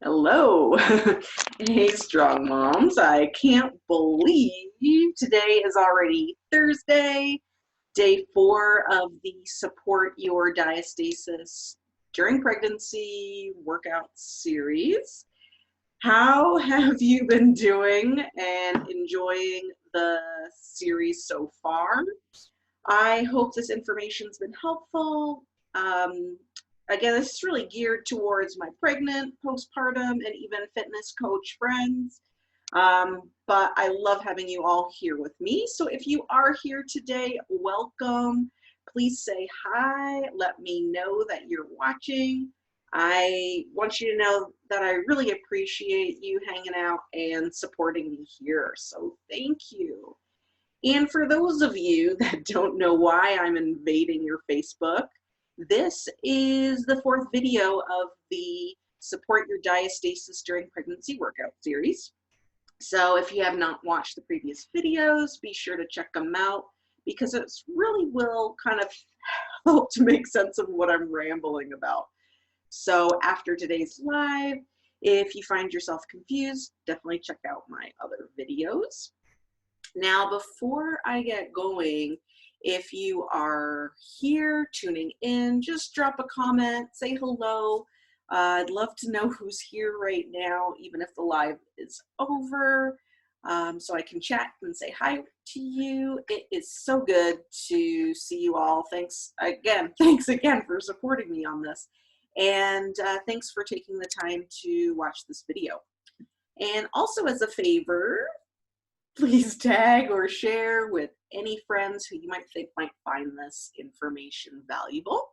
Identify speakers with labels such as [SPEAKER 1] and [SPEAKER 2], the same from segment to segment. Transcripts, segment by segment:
[SPEAKER 1] Hello. Hey, strong moms. I can't believe today is already Thursday, day 4 of the Support Your Diastasis During Pregnancy workout series. How have you been doing and enjoying the series so far? I hope this information's been helpful. Um, Again, this is really geared towards my pregnant, postpartum, and even fitness coach friends. But I love having you all here with me. So if you are here today, welcome. Please say hi. Let me know that you're watching. I want you to know that I really appreciate you hanging out and supporting me here. So thank you. And for those of you that don't know why I'm invading your Facebook, this is the 4th video of the Support Your Diastasis During Pregnancy workout series. So if you have not watched the previous videos, be sure to check them out because it really will kind of help to make sense of what I'm rambling about. So after today's live, if you find yourself confused, definitely check out my other videos. Now, before I get going, if you are here tuning in, just drop a comment, say hello. I'd love to know who's here right now, even if the live is over, so I can chat and say hi to you. It is so good to see you all. Thanks again for supporting me on this. And thanks for taking the time to watch this video. And also as a favor, please tag or share with any friends who you might think might find this information valuable.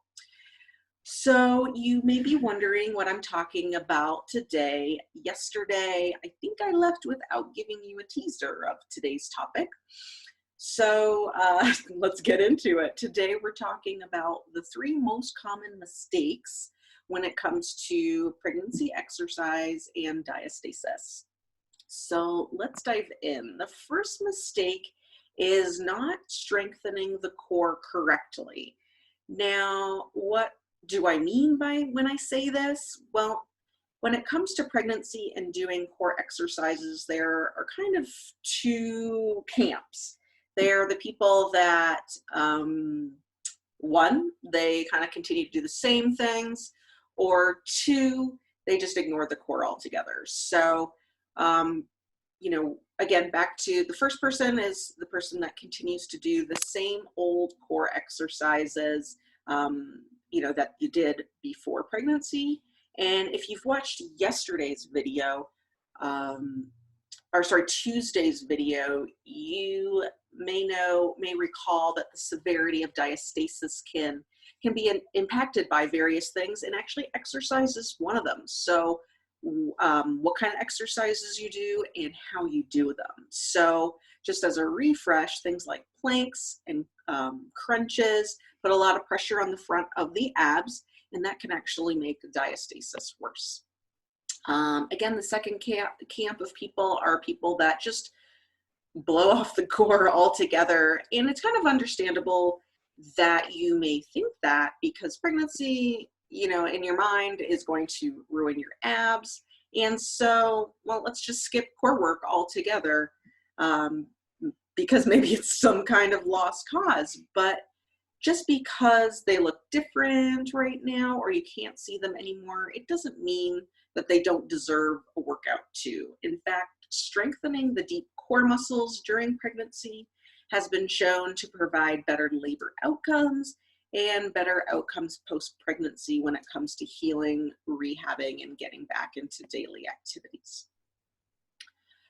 [SPEAKER 1] So you may be wondering what I'm talking about today. Yesterday, I think I left without giving you a teaser of today's topic. So let's get into it. Today we're talking about the 3 most common mistakes when it comes to pregnancy exercise and diastasis. So let's dive in. The first mistake is not strengthening the core correctly. Now, what do I mean by when I say this? Well, when it comes to pregnancy and doing core exercises, there are kind of 2 camps. They're the people that, one, they kind of continue to do the same things, or 2, they just ignore the core altogether. So you know, again, back to the first person is the person that continues to do the same old core exercises, you know, that you did before pregnancy. And if you've watched yesterday's video, Tuesday's video, you may recall that the severity of diastasis can be impacted by various things, and actually exercise is one of them. So what kind of exercises you do and how you do them. So just as a refresh, things like planks and crunches put a lot of pressure on the front of the abs, and that can actually make diastasis worse. Again, the second camp of people are people that just blow off the core altogether, and it's kind of understandable that you may think that, because pregnancy, you know, in your mind is going to ruin your abs. And so, well, let's just skip core work altogether, because maybe it's some kind of lost cause. But just because they look different right now or you can't see them anymore, it doesn't mean that they don't deserve a workout too. In fact, strengthening the deep core muscles during pregnancy has been shown to provide better labor outcomes and better outcomes post-pregnancy when it comes to healing, rehabbing, and getting back into daily activities.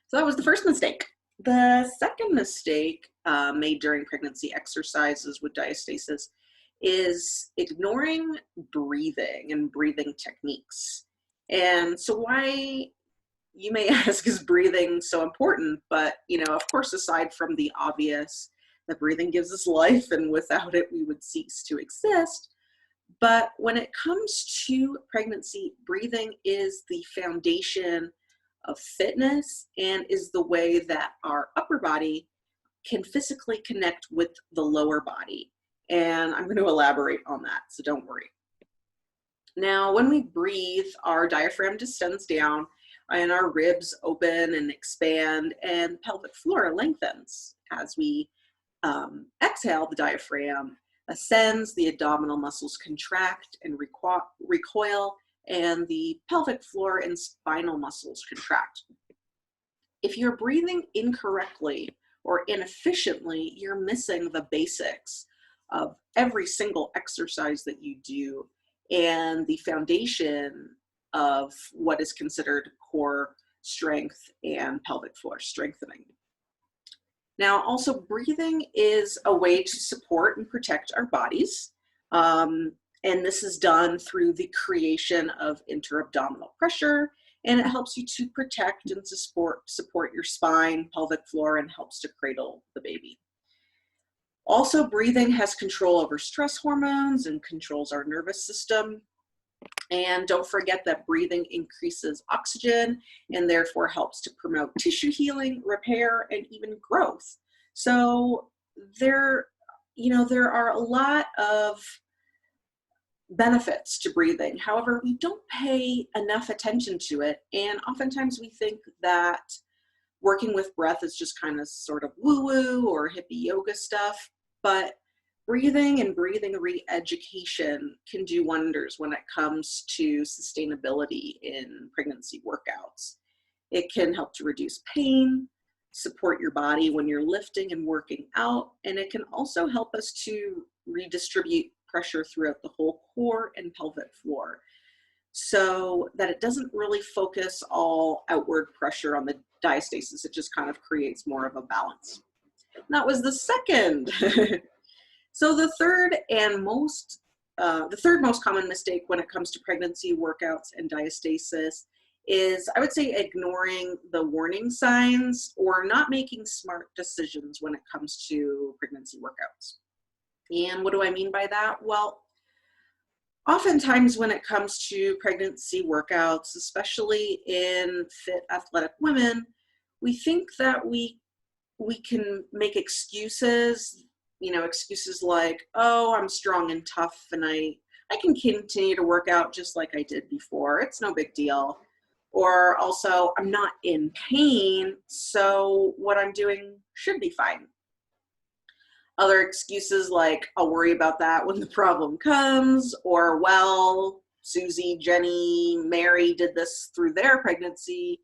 [SPEAKER 1] So that was the first mistake. The second mistake made during pregnancy exercises with diastasis is ignoring breathing and breathing techniques. And so why, you may ask, is breathing so important? But, you know, of course, aside from the obvious, that breathing gives us life, and without it, we would cease to exist. But when it comes to pregnancy, breathing is the foundation of fitness and is the way that our upper body can physically connect with the lower body. And I'm going to elaborate on that, so don't worry. Now, when we breathe, our diaphragm descends down and our ribs open and expand, and the pelvic floor lengthens. As we exhale, the diaphragm ascends, the abdominal muscles contract and recoil, and the pelvic floor and spinal muscles contract. If you're breathing incorrectly or inefficiently, you're missing the basics of every single exercise that you do and the foundation of what is considered core strength and pelvic floor strengthening. Now, also breathing is a way to support and protect our bodies. And this is done through the creation of intra-abdominal pressure, and it helps you to protect and support your spine, pelvic floor, and helps to cradle the baby. Also, breathing has control over stress hormones and controls our nervous system. And don't forget that breathing increases oxygen and therefore helps to promote tissue healing, repair, and even growth. So there are a lot of benefits to breathing. However, we don't pay enough attention to it. And oftentimes we think that working with breath is just kind of sort of woo-woo or hippie yoga stuff. But breathing and breathing re-education can do wonders when it comes to sustainability in pregnancy workouts. It can help to reduce pain, support your body when you're lifting and working out, and it can also help us to redistribute pressure throughout the whole core and pelvic floor so that it doesn't really focus all outward pressure on the diastasis. It just kind of creates more of a balance. And that was the second. So the third most common mistake when it comes to pregnancy workouts and diastasis is, I would say, ignoring the warning signs or not making smart decisions when it comes to pregnancy workouts. And what do I mean by that? Well, oftentimes when it comes to pregnancy workouts, especially in fit athletic women, we think that we can make excuses, excuses like, oh, I'm strong and tough and I can continue to work out just like I did before. It's no big deal. Or also, I'm not in pain, so what I'm doing should be fine. Other excuses like, I'll worry about that when the problem comes, or, well, Susie, Jenny, Mary did this through their pregnancy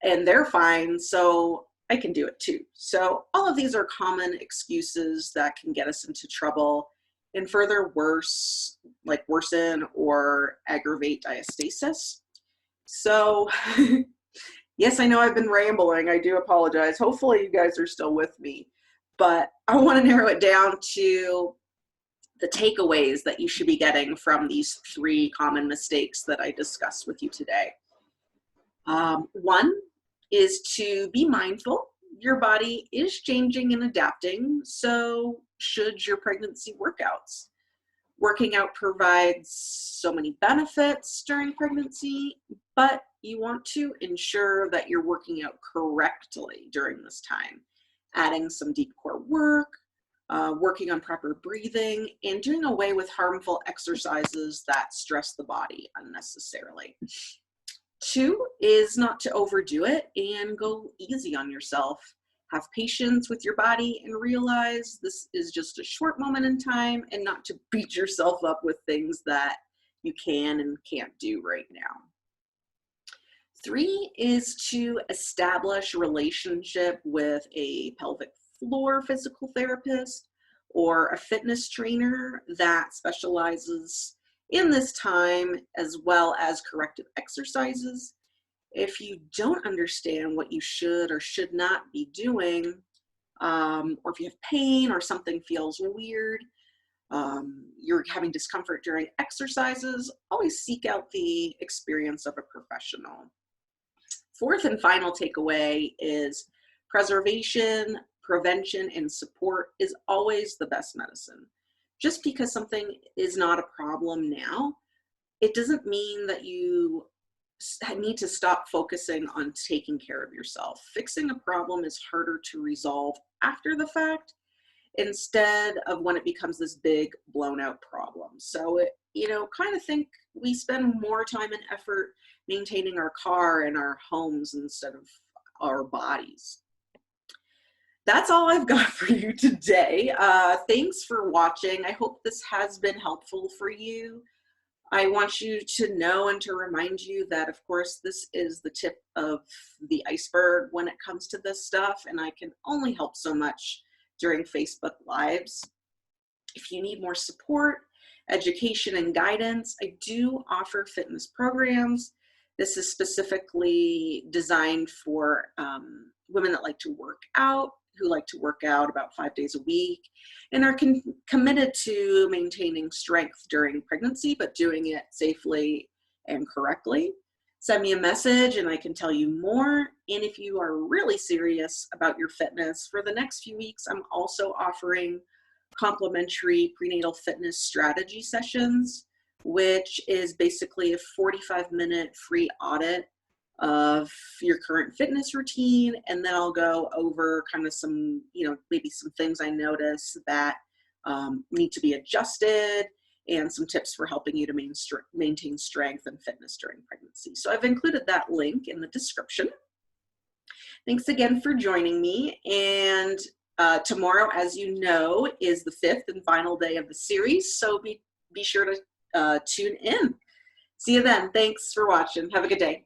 [SPEAKER 1] and they're fine, so I can do it too. So all of these are common excuses that can get us into trouble and further worsen or aggravate diastasis. So yes, I know I've been rambling. I do apologize. Hopefully you guys are still with me. But I want to narrow it down to the takeaways that you should be getting from these 3 common mistakes that I discussed with you today. One is to be mindful. Your body is changing and adapting, so should your pregnancy workouts. Working out provides so many benefits during pregnancy, but you want to ensure that you're working out correctly during this time. Adding some deep core work, working on proper breathing, and doing away with harmful exercises that stress the body unnecessarily. 2 is not to overdo it and go easy on yourself. Have patience with your body and realize this is just a short moment in time, and not to beat yourself up with things that you can and can't do right now. 3 is to establish a relationship with a pelvic floor physical therapist or a fitness trainer that specializes in this time, as well as corrective exercises. If you don't understand what you should or should not be doing, or if you have pain or something feels weird, you're having discomfort during exercises, always seek out the experience of a professional. 4th and final takeaway is preservation, prevention, and support is always the best medicine. Just because something is not a problem now, it doesn't mean that you need to stop focusing on taking care of yourself. Fixing a problem is harder to resolve after the fact, instead of when it becomes this big blown out problem. So, kind of think we spend more time and effort maintaining our car and our homes instead of our bodies. That's all I've got for you today. Thanks for watching. I hope this has been helpful for you. I want you to know and to remind you that, of course, this is the tip of the iceberg when it comes to this stuff, and I can only help so much during Facebook Lives. If you need more support, education, and guidance, I do offer fitness programs. This is specifically designed for women that like to work out, who like to work out about 5 days a week, and are committed to maintaining strength during pregnancy, but doing it safely and correctly. Send me a message and I can tell you more. And if you are really serious about your fitness, for the next few weeks, I'm also offering complimentary prenatal fitness strategy sessions, which is basically a 45-minute free audit of your current fitness routine, and then I'll go over kind of some, maybe some things I notice that need to be adjusted, and some tips for helping you to maintain strength and fitness during pregnancy. So I've included that link in the description. Thanks again for joining me, and tomorrow, as you know, is the 5th and final day of the series, so be sure to tune in. See you then. Thanks for watching. Have a good day.